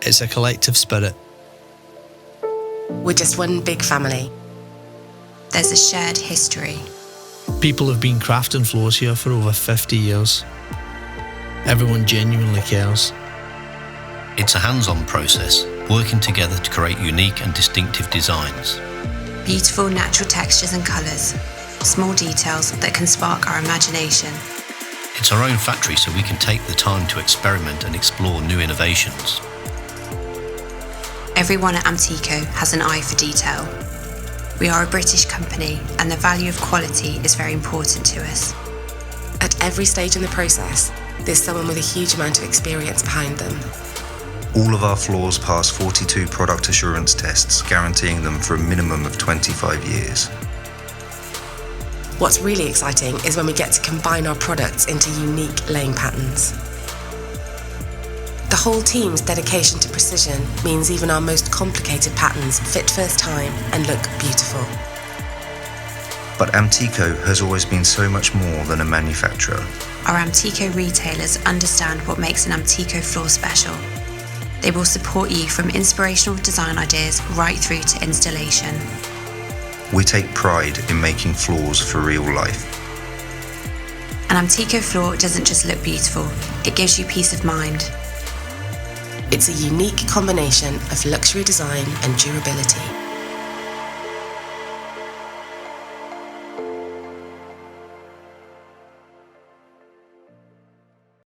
It's a collective spirit. We're just one big family. There's a shared history. People have been crafting floors here for over 50 years. Everyone genuinely cares. It's a hands-on process, working together to create unique and distinctive designs. Beautiful natural textures and colours. Small details that can spark our imagination. It's our own factory, so we can take the time to experiment and explore new innovations. Everyone at Amtico has an eye for detail. We are a British company, and the value of quality is very important to us. At every stage in the process, there's someone with a huge amount of experience behind them. All of our floors pass 42 product assurance tests, guaranteeing them for a minimum of 25 years. What's really exciting is when we get to combine our products into unique laying patterns. The whole team's dedication to precision means even our most complicated patterns fit first time and look beautiful. But Amtico has always been so much more than a manufacturer. Our Amtico retailers understand what makes an Amtico floor special. They will support you from inspirational design ideas right through to installation. We take pride in making floors for real life. An Amtico floor doesn't just look beautiful, it gives you peace of mind. It's a unique combination of luxury design and durability.